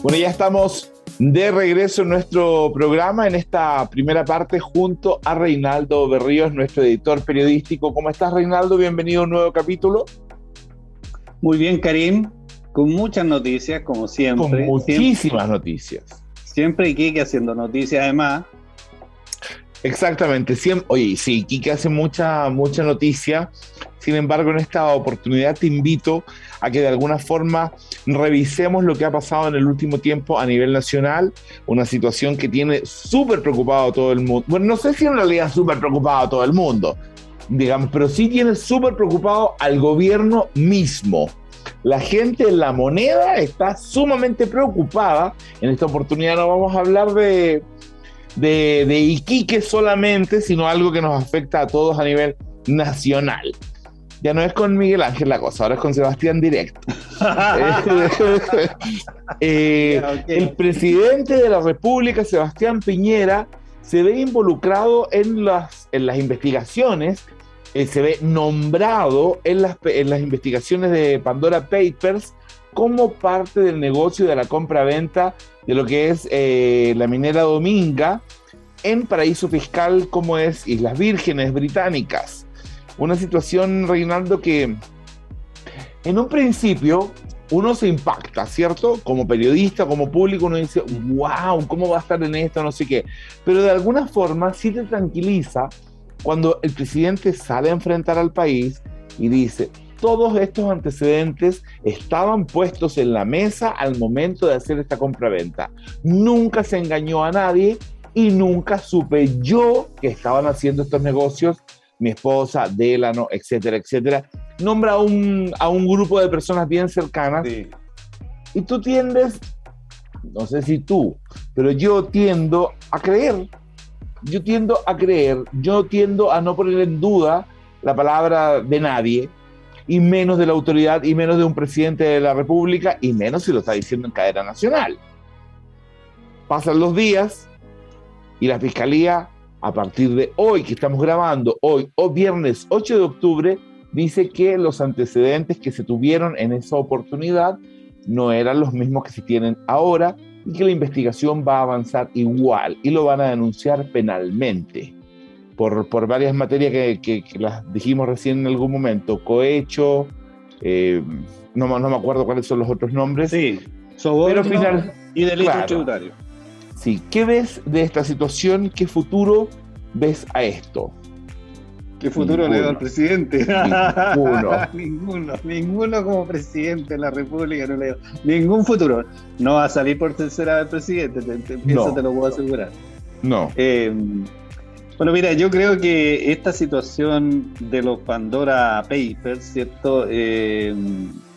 Bueno, ya estamos de regreso en nuestro programa, en esta primera parte, junto a Reinaldo Berríos, nuestro editor periodístico. ¿Cómo estás, Reinaldo? Bienvenido a un nuevo capítulo. Muy bien, Karim, con muchas noticias, como siempre. Con muchísimas noticias. Siempre Iquique haciendo noticias, además. Exactamente. Oye, sí, Quique hace mucha noticia. Sin embargo, en esta oportunidad te invito a que de alguna forma revisemos lo que ha pasado en el último tiempo a nivel nacional, una situación que tiene súper preocupado a todo el mundo. Bueno, no sé si en realidad súper preocupado a todo el mundo, digamos, pero sí tiene súper preocupado al gobierno mismo. La gente en La Moneda está sumamente preocupada. En esta oportunidad no vamos a hablar de Iquique solamente, sino algo que nos afecta a todos a nivel nacional. Ya no es con Miguel Ángel la cosa, ahora es con Sebastián directo. Okay. El presidente de la República, Sebastián Piñera, se ve involucrado en las investigaciones, se ve nombrado en las investigaciones de Pandora Papers como parte del negocio de la compra-venta de lo que es la minera Dominga en paraíso fiscal como es Islas Vírgenes Británicas. Una situación, Reinaldo, que en un principio uno se impacta, ¿cierto? Como periodista, como público, uno dice, wow, ¿cómo va a estar en esto? No sé qué. Pero de alguna forma sí te tranquiliza cuando el presidente sale a enfrentar al país y dice, todos estos antecedentes estaban puestos en la mesa al momento de hacer esta compraventa. Nunca se engañó a nadie y nunca supe yo que estaban haciendo estos negocios, mi esposa, Delano, etcétera, etcétera. Nombra a un grupo de personas bien cercanas. Sí. Y tú tiendes, no sé si tú, pero yo tiendo a creer. Yo tiendo a no poner en duda la palabra de nadie, y menos de la autoridad, y menos de un presidente de la República, y menos si lo está diciendo en cadena nacional. Pasan los días y la Fiscalía, a partir de hoy que estamos grabando, hoy, viernes 8 de octubre, dice que los antecedentes que se tuvieron en esa oportunidad no eran los mismos que se tienen ahora y que la investigación va a avanzar igual y lo van a denunciar penalmente por varias materias que las dijimos recién en algún momento, cohecho, no me acuerdo cuáles son los otros nombres. Sí, soborno y delito tributario. Sí, ¿qué ves de esta situación? ¿Qué futuro ves a esto? ¿Qué futuro le da al presidente? Ninguno. Ninguno como presidente de la República no le da ningún futuro. No va a salir por tercera vez presidente, eso te lo puedo asegurar. No. Bueno, mira, yo creo que esta situación de los Pandora Papers, ¿cierto?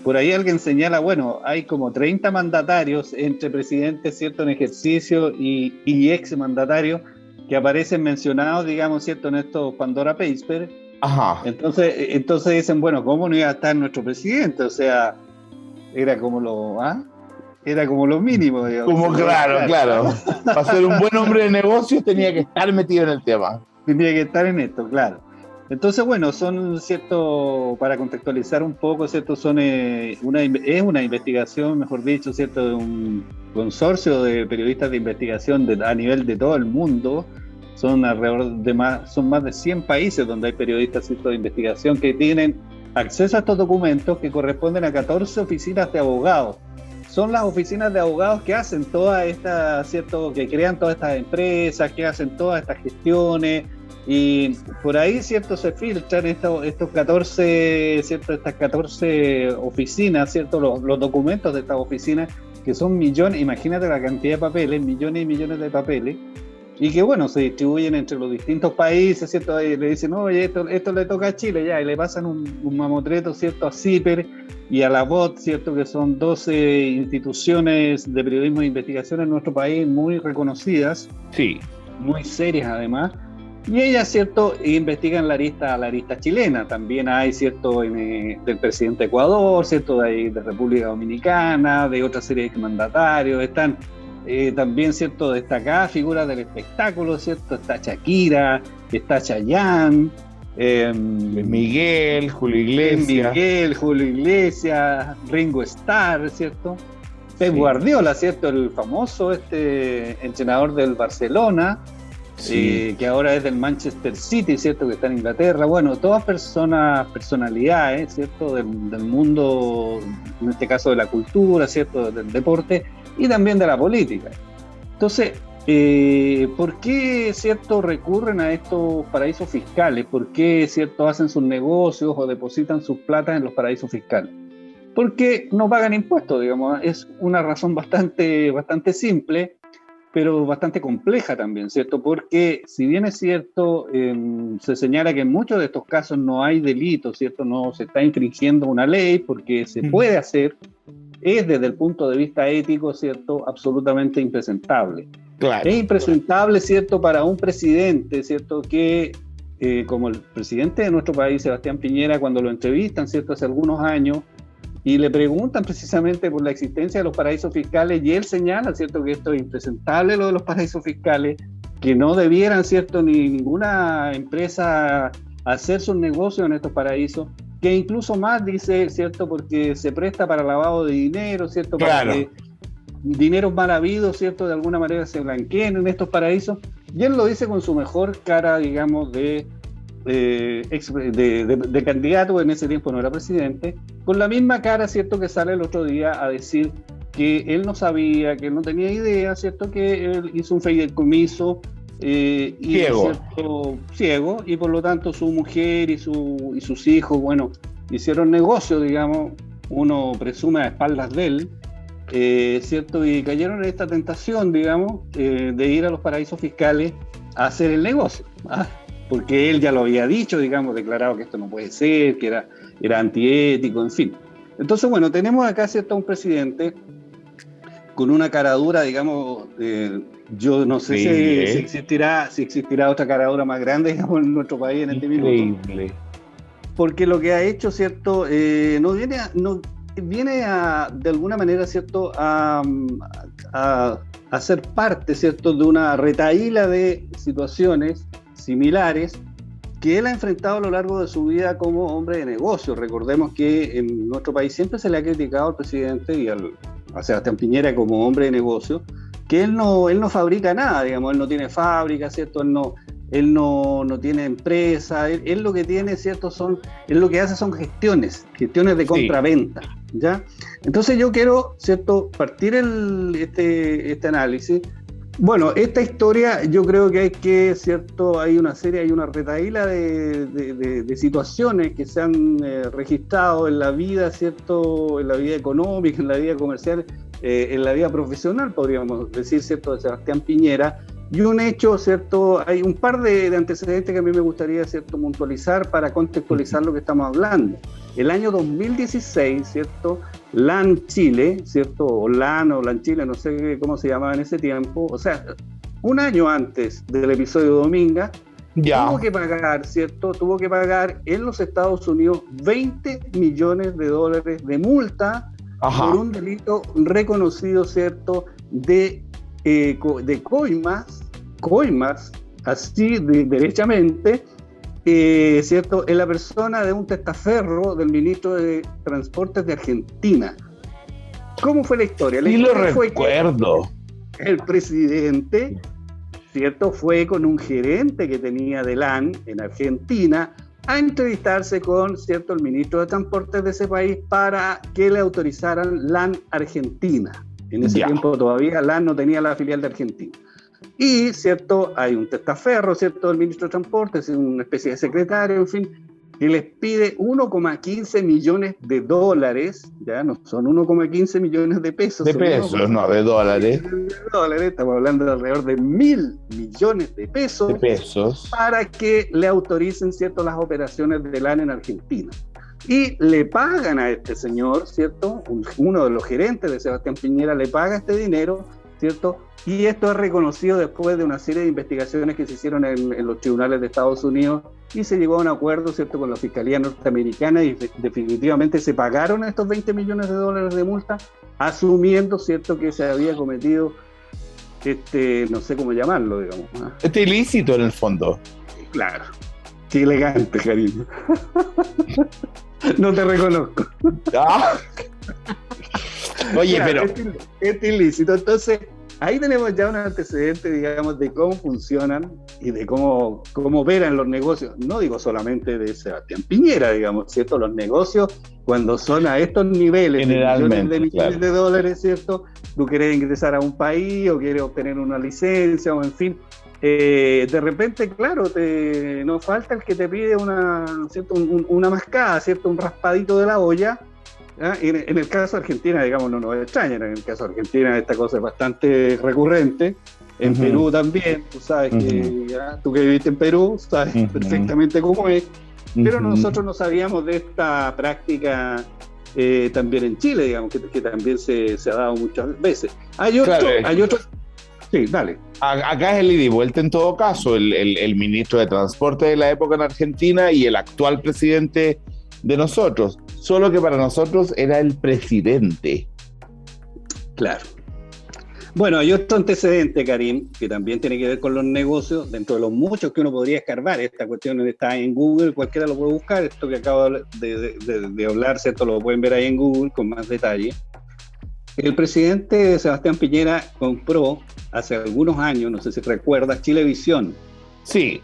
Por ahí alguien señala, bueno, hay como 30 mandatarios entre presidentes, ¿cierto?, en ejercicio y ex mandatarios que aparecen mencionados, digamos, ¿cierto?, en estos Pandora Papers. Ajá. Entonces dicen, bueno, ¿cómo no iba a estar nuestro presidente? O sea, era como lo mínimo, digamos. Como claro. Para ser un buen hombre de negocios tenía que estar metido en el tema. Tenía que estar en esto, claro. Entonces, bueno, son, ¿cierto?, para contextualizar un poco, ¿cierto?, es una investigación, mejor dicho, ¿cierto?, de un consorcio de periodistas de investigación a nivel de todo el mundo. Son más de 100 países donde hay periodistas, ¿cierto?, de investigación que tienen acceso a estos documentos que corresponden a 14 oficinas de abogados. Son las oficinas de abogados que hacen todas estas, ¿cierto?, que crean todas estas empresas, que hacen todas estas gestiones. Y por ahí, ¿cierto?, se filtran estos 14, ¿cierto?, estas 14 oficinas, ¿cierto?, los documentos de estas oficinas, que son millones, imagínate la cantidad de papeles, millones y millones de papeles, y que, bueno, se distribuyen entre los distintos países, ¿cierto? Y le dicen, oye, esto le toca a Chile, ya, y le pasan un mamotreto, ¿cierto?, a CIPER y a la BOT, ¿cierto?, que son 12 instituciones de periodismo de investigación en nuestro país muy reconocidas, sí, muy serias además. Y ellas, ¿cierto?, investigan la arista chilena. También hay, ¿cierto?, del presidente de Ecuador, ¿cierto?, de República Dominicana, de otra serie de mandatarios. Están también, ¿cierto?, destacadas figuras del espectáculo, ¿cierto? Está Shakira, está Chayanne, Luis Miguel, Julio Iglesias, Ringo Starr, ¿cierto? Pep Guardiola, ¿cierto? El famoso entrenador del Barcelona, que ahora es del Manchester City, ¿cierto? Que está en Inglaterra. Bueno, todas personalidades, ¿cierto? Del mundo, en este caso de la cultura, ¿cierto? Del deporte y también de la política. Entonces, ¿por qué, cierto, recurren a estos paraísos fiscales? ¿Por qué, cierto, hacen sus negocios o depositan sus platas en los paraísos fiscales? Porque no pagan impuestos, digamos. Es una razón bastante simple, pero bastante compleja también, ¿cierto? Porque si bien es cierto, se señala que en muchos de estos casos no hay delito, ¿cierto? No se está infringiendo una ley porque se puede hacer, es desde el punto de vista ético, ¿cierto? Absolutamente impresentable. Claro. Es impresentable, ¿cierto? Para un presidente, ¿cierto? Que, como el presidente de nuestro país, Sebastián Piñera, cuando lo entrevistan, ¿cierto? Hace algunos años, y le preguntan precisamente por la existencia de los paraísos fiscales, y él señala, ¿cierto?, que esto es impresentable, lo de los paraísos fiscales, que no debieran, ¿cierto?, ni ninguna empresa hacer sus negocios en estos paraísos, que incluso más dice, ¿cierto?, porque se presta para lavado de dinero, ¿cierto?, claro, para que dineros mal habidos, ¿cierto?, de alguna manera se blanqueen en estos paraísos, y él lo dice con su mejor cara, digamos, de candidato, en ese tiempo no era presidente, con la misma cara, ¿cierto?, que sale el otro día a decir que él no sabía, que él no tenía idea, ¿cierto?, que él hizo un fideicomiso ciego, y por lo tanto su mujer y sus hijos, bueno, hicieron negocio, digamos, uno presume a espaldas de él, ¿cierto?, y cayeron en esta tentación, digamos, de ir a los paraísos fiscales a hacer el negocio, porque él ya lo había dicho, digamos, declarado que esto no puede ser, que era antiético, en fin. Entonces, bueno, tenemos acá, ¿cierto?, un presidente con una caradura, digamos, yo no sé si existirá otra caradura más grande, digamos, en nuestro país en este minuto. Increíble. Porque lo que ha hecho, ¿cierto?, viene de alguna manera, ¿cierto?, a ser parte, ¿cierto?, de una retahíla de situaciones similares que él ha enfrentado a lo largo de su vida como hombre de negocios. Recordemos que en nuestro país siempre se le ha criticado al presidente y a Sebastián Piñera como hombre de negocios, que él no fabrica nada, digamos, él no tiene fábrica, ¿cierto? Él no tiene empresa, él lo que tiene, ¿cierto? Él lo que hace son gestiones de compra-venta, ¿ya? Entonces yo quiero, ¿cierto?, partir este análisis. Bueno, esta historia yo creo que ¿cierto?, hay una retahíla de situaciones que se han registrado en la vida, ¿cierto?, en la vida económica, en la vida comercial, en la vida profesional, podríamos decir, ¿cierto?, de Sebastián Piñera, y un hecho, ¿cierto?, hay un par de antecedentes que a mí me gustaría, ¿cierto?, puntualizar para contextualizar lo que estamos hablando. El año 2016, ¿cierto?, LAN Chile, ¿cierto?, o LAN Chile, no sé cómo se llamaba en ese tiempo, o sea, un año antes del episodio Dominga, tuvo que pagar, ¿cierto?, en los Estados Unidos $20 millones de multa por un delito reconocido, ¿cierto?, de coimas, así derechamente, ¿cierto?, en la persona de un testaferro del ministro de Transportes de Argentina. ¿Cómo fue la historia? Sí, lo recuerdo. El presidente, ¿cierto?, fue con un gerente que tenía de LAN en Argentina a entrevistarse con, ¿cierto?, el ministro de Transportes de ese país para que le autorizaran LAN Argentina. En ese tiempo todavía LAN no tenía la filial de Argentina. Y, ¿cierto?, hay un testaferro, ¿cierto?, del ministro de Transportes, una especie de secretario, en fin, que les pide $1,15 millones, ya no son 1,15 millones de pesos. De pesos, no, de dólares. De dólares, estamos hablando de alrededor de 1.000 millones de pesos. Para que le autoricen, ¿cierto?, las operaciones de LAN en Argentina. Y le pagan a este señor, ¿cierto?, uno de los gerentes de Sebastián Piñera le paga este dinero, ¿cierto?, y esto es reconocido después de una serie de investigaciones que se hicieron en los tribunales de Estados Unidos, y se llegó a un acuerdo, ¿cierto?, con la Fiscalía Norteamericana, y definitivamente se pagaron estos $20 millones de multa, asumiendo, ¿cierto?, que se había cometido no sé cómo llamarlo, digamos. Este ilícito en el fondo. Claro. Qué elegante, cariño. No te reconozco. Oye, claro, es ilícito. Entonces, ahí tenemos ya un antecedente, digamos, de cómo funcionan y de cómo operan los negocios. No digo solamente de Sebastián Piñera, digamos, ¿cierto? Los negocios, cuando son a estos niveles de millones de dólares, ¿cierto? Tú quieres ingresar a un país o quieres obtener una licencia o en fin. De repente, claro, no falta el que te pide una mascada, ¿cierto? Un raspadito de la olla. En el caso de Argentina, digamos, no nos extraña. En el caso de Argentina esta cosa es bastante recurrente. En Perú también, tú sabes que tú que viviste en Perú, sabes perfectamente cómo es. Pero nosotros no sabíamos de esta práctica también en Chile, digamos, que también se ha dado muchas veces. Hay otro. Sí, dale. Acá es el ida y vuelta en todo caso. El ministro de Transporte de la época en Argentina y el actual presidente de nosotros. Solo que para nosotros era el presidente. Claro. Bueno, hay otro antecedente, Karim, que también tiene que ver con los negocios, dentro de los muchos que uno podría escarbar. Esta cuestión está en Google, cualquiera lo puede buscar. Esto que acabo de hablar, ¿cierto? Lo pueden ver ahí en Google con más detalle. El presidente Sebastián Piñera compró hace algunos años, no sé si recuerdas, Chilevisión. Sí.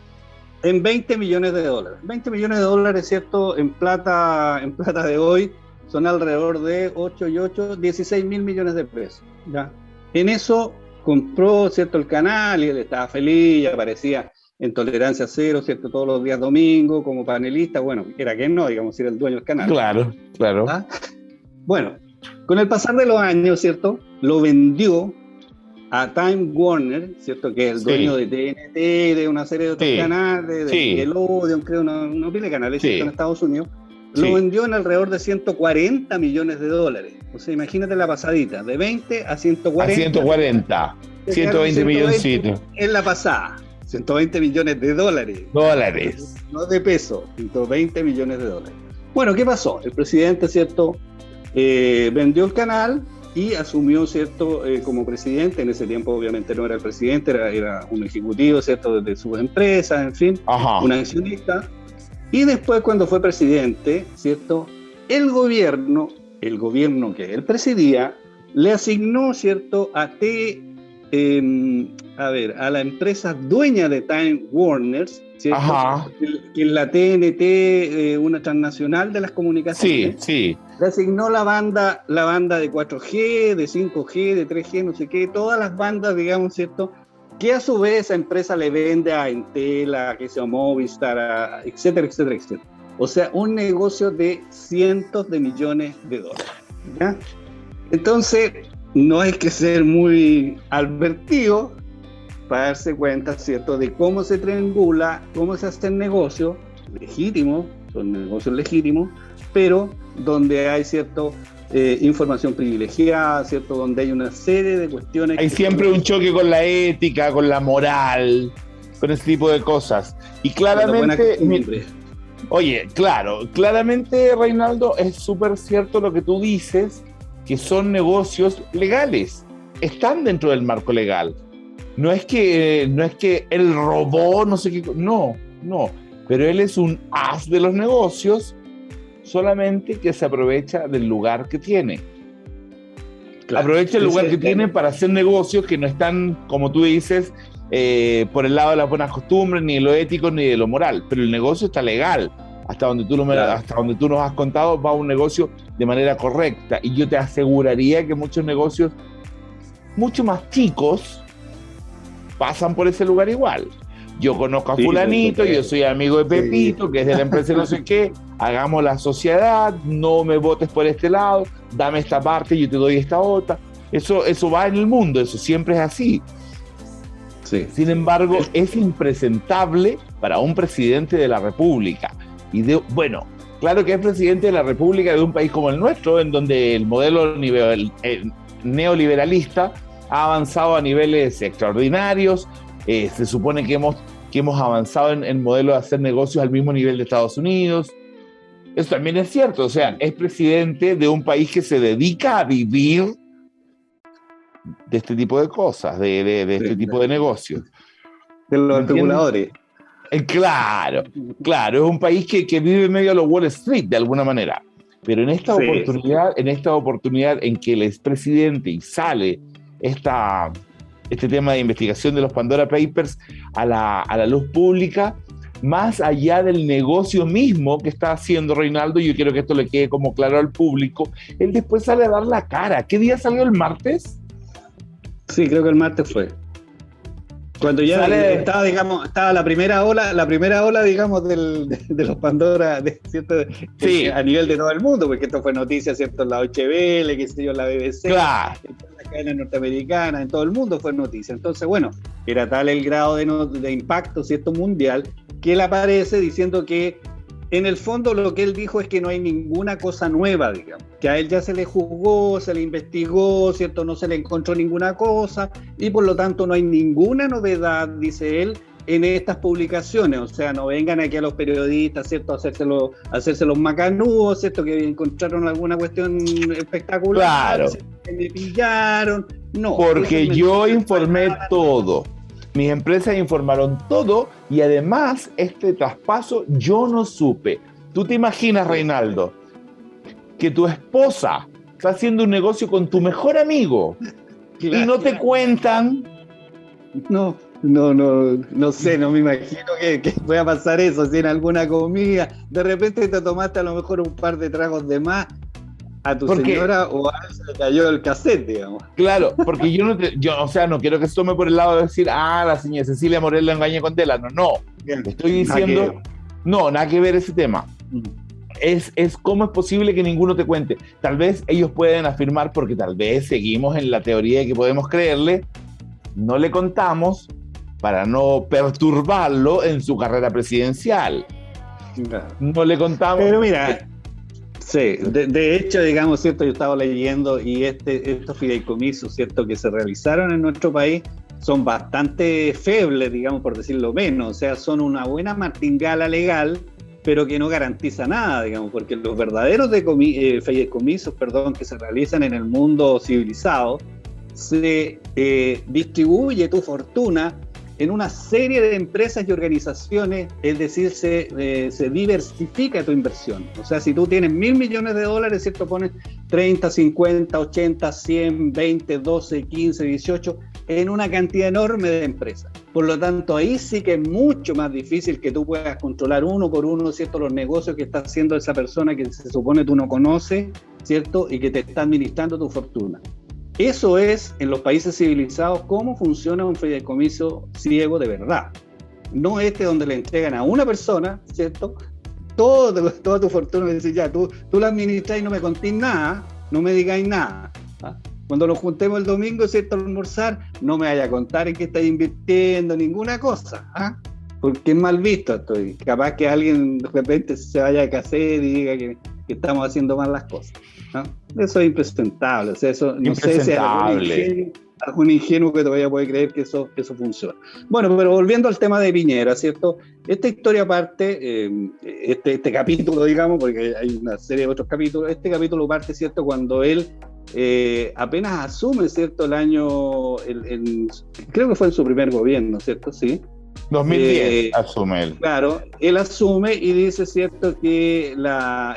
En 20 millones de dólares. 20 millones de dólares, ¿cierto? En plata de hoy son alrededor de 8 y 8, 16 mil millones de pesos. ¿Ya? En eso compró, ¿cierto? El canal y él estaba feliz, y aparecía en Tolerancia Cero, ¿cierto? Todos los días domingo como panelista. Bueno, era que no, digamos, era el dueño del canal. Claro. ¿Ah? Bueno, con el pasar de los años, ¿cierto? Lo vendió a Time Warner, ¿cierto? Que es el dueño de TNT, de una serie de otros canales, de Nickelodeon, creo, no pile canales en Estados Unidos. Lo vendió en alrededor de 140 millones de dólares. O sea, imagínate la pasadita, de 20 a 140. A 140, 120 milloncitos. En la pasada, 120 millones de dólares. No de pesos, 120 millones de dólares. Bueno, ¿qué pasó? El presidente, ¿cierto? Vendió el canal y asumió, ¿cierto? Como presidente. En ese tiempo obviamente no era el presidente, era un ejecutivo, ¿cierto? De sus empresas, en fin, un accionista. Y después, cuando fue presidente, ¿cierto? El gobierno que él presidía le asignó, ¿cierto? A la empresa dueña de Time Warner, ¿cierto? Que es la TNT, una transnacional de las comunicaciones. Sí. Le asignó la banda de 4G, de 5G, de 3G, no sé qué, todas las bandas, digamos, ¿cierto? Que a su vez esa empresa le vende a Entel, a Movistar, etcétera. O sea, un negocio de cientos de millones de dólares. ¿Ya? Entonces, no hay que ser muy advertido para darse cuenta, ¿cierto?, de cómo se triangula, cómo se hacen negocios legítimos, son negocios legítimos, pero donde hay cierto información privilegiada, ¿cierto?, donde hay una serie de cuestiones. Hay siempre un choque con la ética, con la moral, con ese tipo de cosas. Y claramente, claramente, Reinaldo, es súper cierto lo que tú dices, que son negocios legales, están dentro del marco legal. No es que él robó, no sé qué, no, pero él es un as de los negocios, solamente que se aprovecha del lugar que tiene. Claro. Aprovecha el lugar que tiene para hacer negocios que no están, como tú dices, por el lado de las buenas costumbres, ni de lo ético, ni de lo moral, pero el negocio está legal. Hasta donde tú nos has contado, va un negocio de manera correcta. Y yo te aseguraría que muchos negocios, mucho más chicos, pasan por ese lugar igual. Yo conozco a fulanito, yo soy amigo de Pepito, que es de la empresa no sé qué, hagamos la sociedad, no me votes por este lado, dame esta parte, yo te doy esta otra. Eso va en el mundo, eso siempre es así. Sí. Sin embargo, es impresentable para un presidente de la República. Claro que es presidente de la República de un país como el nuestro, en donde el modelo neoliberalista ha avanzado a niveles extraordinarios. Se supone que hemos avanzado en el modelo de hacer negocios al mismo nivel de Estados Unidos. Eso también es cierto. O sea, es presidente de un país que se dedica a vivir de este tipo de cosas, de este tipo de negocios. De los especuladores. Claro, es un país que vive medio a los Wall Street, de alguna manera. Pero en esta oportunidad en que el expresidente y sale este tema de investigación de los Pandora Papers a la luz pública, más allá del negocio mismo que está haciendo Reinaldo, yo quiero que esto le quede como claro al público, él después sale a dar la cara. ¿Qué día salió? ¿El martes? Sí, creo que el martes fue. Cuando ya estaba la primera ola, digamos, de los Pandora, ¿cierto? Sí. A nivel de todo el mundo, porque esto fue noticia, ¿cierto? En la HBL, qué sé yo, en la BBC, claro, en todas las cadenas norteamericanas, en todo el mundo fue noticia. Entonces, bueno, era tal el grado de impacto, ¿cierto? Mundial, que él aparece diciendo que en el fondo lo que él dijo es que no hay ninguna cosa nueva, digamos, que a él ya se le juzgó, se le investigó, ¿cierto? No se le encontró ninguna cosa y por lo tanto no hay ninguna novedad, dice él, en estas publicaciones. O sea, no vengan aquí a los periodistas, ¿cierto? A hacerse los macanudos, ¿cierto? Que encontraron alguna cuestión espectacular, claro, que me pillaron. No. porque yo informé todo. Mis empresas informaron todo y además este traspaso yo no supe. ¿Tú te imaginas, Reinaldo, que tu esposa está haciendo un negocio con tu mejor amigo y no te cuentan? No sé, no me imagino que pueda pasar eso, si en alguna comida de repente te tomaste a lo mejor un par de tragos de más, a tu señora o a él se le cayó el cassette, digamos. Claro, porque yo no quiero que se tome por el lado de decir, la señora Cecilia Morel la engaña con Delano. No, estoy diciendo, nada que ver ese tema. Es cómo es posible que ninguno te cuente. Tal vez ellos pueden afirmar, porque tal vez seguimos en la teoría de que podemos creerle, no le contamos para no perturbarlo en su carrera presidencial. No le contamos. Pero mira, sí, de hecho, digamos, ¿cierto? Yo estaba leyendo y estos fideicomisos, ¿cierto? Que se realizaron en nuestro país son bastante febles, digamos, por decirlo menos. O sea, son una buena martingala legal, pero que no garantiza nada, digamos, porque los verdaderos fideicomisos, que se realizan en el mundo civilizado, se distribuye tu fortuna en una serie de empresas y organizaciones, es decir, se diversifica tu inversión. O sea, si tú tienes $1.000 millones, ¿cierto? Pones 30, 50, 80, 100, 20, 12, 15, 18, en una cantidad enorme de empresas. Por lo tanto, ahí sí que es mucho más difícil que tú puedas controlar uno por uno, ¿cierto? Los negocios que está haciendo esa persona que se supone tú no conoces, ¿cierto? Y que te está administrando tu fortuna. Eso es, en los países civilizados, cómo funciona un fideicomiso ciego de verdad. No donde le entregan a una persona, ¿cierto? Toda tu fortuna, y decir, ya, tú la administras y no me contís nada, no me digáis nada. ¿Ah? Cuando nos juntemos el domingo, ¿cierto? A almorzar, no me vaya a contar en qué estáis invirtiendo, ninguna cosa. ¿Ah? Porque es mal visto esto. Capaz que alguien de repente se vaya a caser y diga que estamos haciendo mal las cosas. ¿No? Eso es impresentable. O sea, eso, no sé si algún ingenuo que todavía puede creer que eso funciona. Bueno, pero volviendo al tema de Piñera, ¿cierto? Esta historia parte, este capítulo, digamos, porque hay una serie de otros capítulos, este capítulo parte, ¿cierto? Cuando él apenas asume, ¿cierto? El año, creo que fue en su primer gobierno, ¿cierto? Sí. 2010 asume él. Claro, él asume y dice, ¿cierto?, que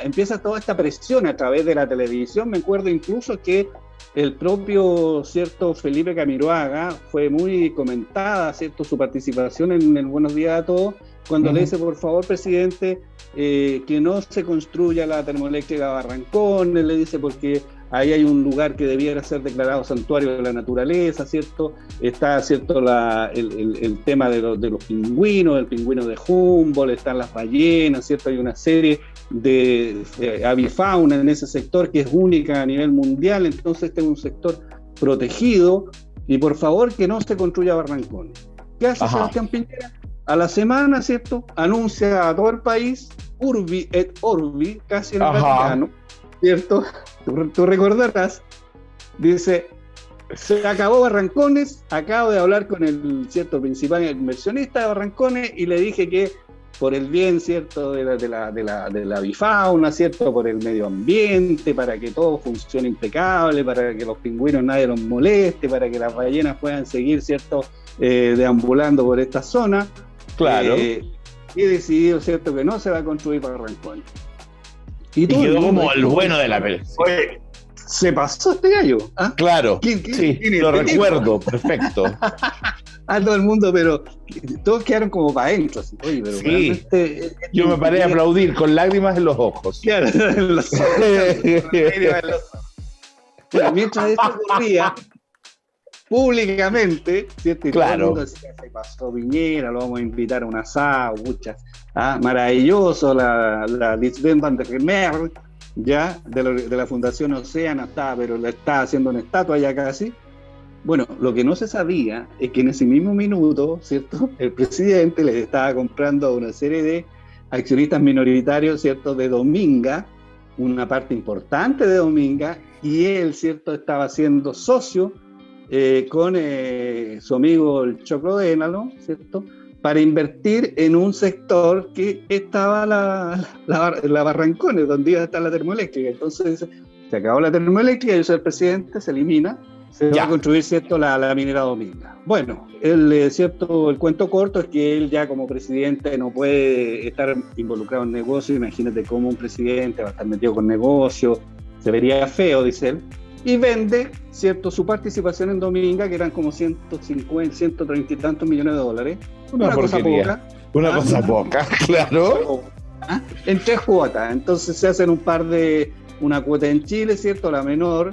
empieza toda esta presión a través de la televisión. Me acuerdo incluso que el propio, ¿cierto?, Felipe Camiroaga fue muy comentada, ¿cierto?, su participación en el Buenos Días a Todos, cuando le dice, por favor, presidente, que no se construya la termoeléctrica Barrancones, le dice, porque ahí hay un lugar que debiera ser declarado santuario de la naturaleza, ¿cierto? Está, ¿cierto?, el tema de los pingüinos, el pingüino de Humboldt, están las ballenas, ¿cierto? Hay una serie de avifauna en ese sector que es única a nivel mundial, entonces este es un sector protegido y por favor que no se construya Barrancones. ¿Qué hace Sebastián Piñera? A la semana, ¿cierto?, anuncia a todo el país, Urbi et Orbi, casi en el Vaticano, ¿cierto? Tú recordarás, dice, se acabó Barrancones, acabo de hablar con el, ¿cierto?, principal inversionista de Barrancones y le dije que por el bien, ¿cierto?, de la avifauna, ¿cierto?, por el medio ambiente, para que todo funcione impecable, para que los pingüinos nadie los moleste, para que las ballenas puedan seguir, ¿cierto?, deambulando por esta zona. Claro. Y he decidido, ¿cierto?, que no se va a construir Barrancones. Y quedó como el bueno de la película. Oye, se pasó este gallo. ¿Ah? Claro, sí, lo recuerdo, perfecto. A todo el mundo, pero todos quedaron como para adentro. Oye, pero sí, yo me paré a aplaudir con lágrimas en los ojos. Claro, en los ojos. Bueno, mientras esto ocurría públicamente, ¿cierto? Y claro. Todo el mundo decía, se pasó Piñera, lo vamos a invitar a un asado, muchas. Maravilloso, la Lisbeth van der Merwe, ya, de la Fundación Océana, pero le está haciendo una estatua ya casi. Bueno, lo que no se sabía es que en ese mismo minuto, ¿cierto? El presidente les estaba comprando a una serie de accionistas minoritarios, ¿cierto? De Dominga, una parte importante de Dominga, y él, ¿cierto? Estaba siendo socio con su amigo el Choclo Dénalo, ¿cierto? Para invertir en un sector que estaba la Barrancones, donde iba a estar la termoeléctrica. Entonces se acabó la termoeléctrica, yo soy el presidente, se elimina. Se va a construir, ¿cierto?, la minera Dominga. Bueno, ¿cierto? El cuento corto es que él ya como presidente no puede estar involucrado en negocios. Imagínate cómo un presidente va a estar metido con negocios, se vería feo, dice él. Y vende, ¿cierto?, su participación en Dominga, que eran como 150, 130 y tantos millones de dólares. Una cosa poca. Una cosa poca, claro. En 3 cuotas. Entonces se hacen una cuota en Chile, ¿cierto?, la menor.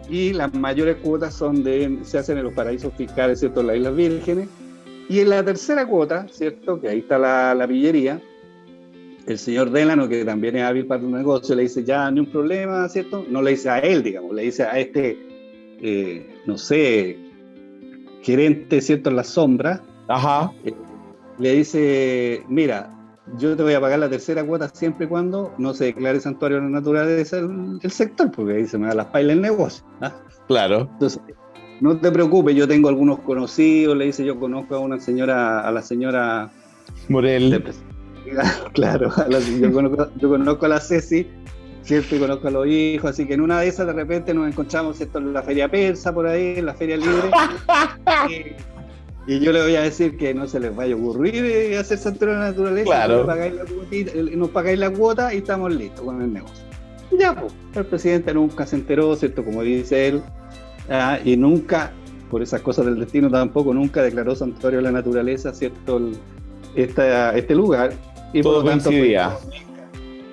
Y las mayores cuotas se hacen en los paraísos fiscales, ¿cierto?, en las Islas Vírgenes. Y en la tercera cuota, ¿cierto?, que ahí está la pillería, el señor Delano, que también es hábil para un negocio, le dice, ya, ni un problema, ¿cierto? No le dice a él, digamos, le dice a este, no sé, gerente, ¿cierto?, en la sombra. Ajá. Le dice, mira, yo te voy a pagar la tercera cuota siempre y cuando no se declare santuario de la naturaleza el sector, porque ahí se me da las pailas el negocio. Claro. Entonces, no te preocupes, yo tengo algunos conocidos, le dice, yo conozco a la señora Morel. Claro, yo conozco a la Ceci, ¿cierto? Y conozco a los hijos, así que en una de esas de repente nos encontramos, ¿cierto?, en la feria persa, por ahí, en la feria libre. Y yo le voy a decir que no se les vaya a ocurrir hacer santuario de la naturaleza. Claro. Nos pagáis la cuota y estamos listos con el negocio. Y ya, pues, el presidente nunca se enteró, ¿cierto?, como dice él, y nunca, por esas cosas del destino tampoco, nunca declaró santuario de la naturaleza, ¿cierto?, este lugar. Y todo por lo tanto coincidía.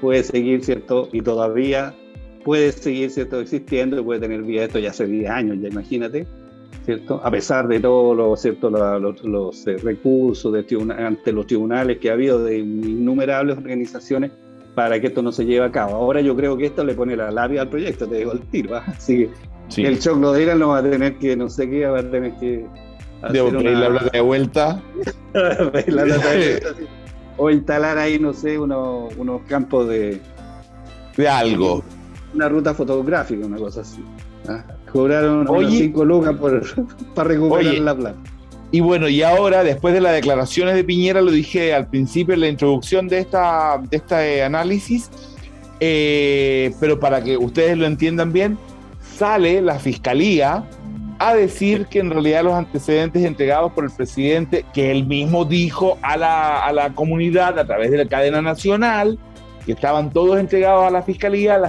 Puede seguir, ¿cierto? Y todavía puede seguir, ¿cierto?, existiendo y puede tener vida. Esto ya hace 10 años, ya imagínate, ¿cierto? A pesar de todos los recursos ante los tribunales que ha habido de innumerables organizaciones para que esto no se lleve a cabo. Ahora yo creo que esto le pone la labia al proyecto, te digo el tiro, ¿va? Así que sí. El Choclo Dénalo va a tener que, no sé qué, va a tener que debo pedir la plata de vuelta. O instalar ahí, no sé, unos campos de algo. Una ruta fotográfica, una cosa así. Cobraron unos 5 lucas para recuperar la plata. Y bueno, y ahora, después de las declaraciones de Piñera, lo dije al principio en la introducción de este análisis, pero para que ustedes lo entiendan bien, sale la Fiscalía a decir que en realidad los antecedentes entregados por el presidente, que él mismo dijo a la comunidad a través de la cadena nacional, que estaban todos entregados a la Fiscalía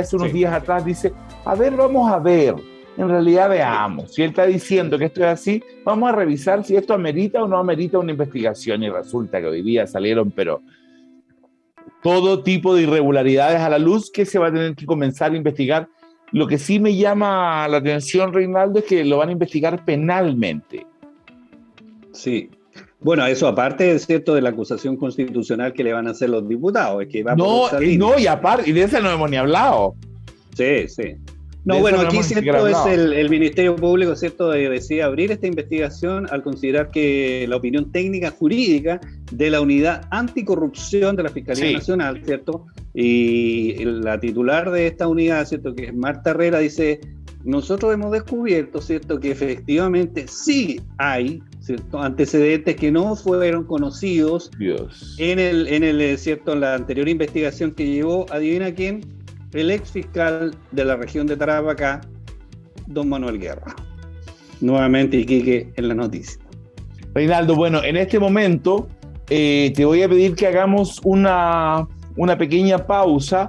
hace unos días atrás dice, vamos a ver, en realidad veamos, si él está diciendo que esto es así, vamos a revisar si esto amerita o no amerita una investigación, y resulta que hoy día salieron, pero todo tipo de irregularidades a la luz que se va a tener que comenzar a investigar. Lo que sí me llama la atención, Reinaldo, es que lo van a investigar penalmente. Sí. Bueno, eso aparte, es cierto, de la acusación constitucional que le van a hacer los diputados. Es que va y aparte, y de esa no hemos ni hablado. Sí. No, bueno, aquí cierto es el Ministerio Público, cierto, decide abrir esta investigación al considerar que la opinión técnica jurídica de la Unidad Anticorrupción de la Fiscalía Nacional, cierto, y la titular de esta unidad, cierto, que es Marta Herrera, dice, nosotros hemos descubierto, cierto, que efectivamente sí hay, cierto, antecedentes que no fueron conocidos en la anterior investigación que llevó, adivina quién, el ex fiscal de la región de Tarapacá, don Manuel Guerra. Nuevamente Iquique en la noticia. Reinaldo, bueno, en este momento te voy a pedir que hagamos una pequeña pausa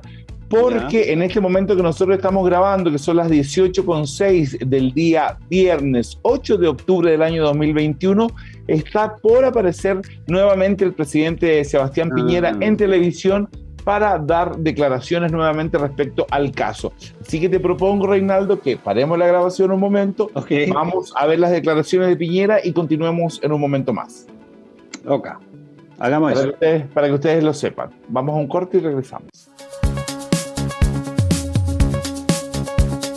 porque en este momento que nosotros estamos grabando, que son las 18:06 del día viernes 8 de octubre del año 2021, está por aparecer nuevamente el presidente Sebastián Piñera en televisión para dar declaraciones nuevamente respecto al caso. Así que te propongo, Reinaldo, que paremos la grabación un momento, vamos a ver las declaraciones de Piñera y continuemos en un momento más. Ok, hagamos eso. Para que ustedes lo sepan. Vamos a un corte y regresamos.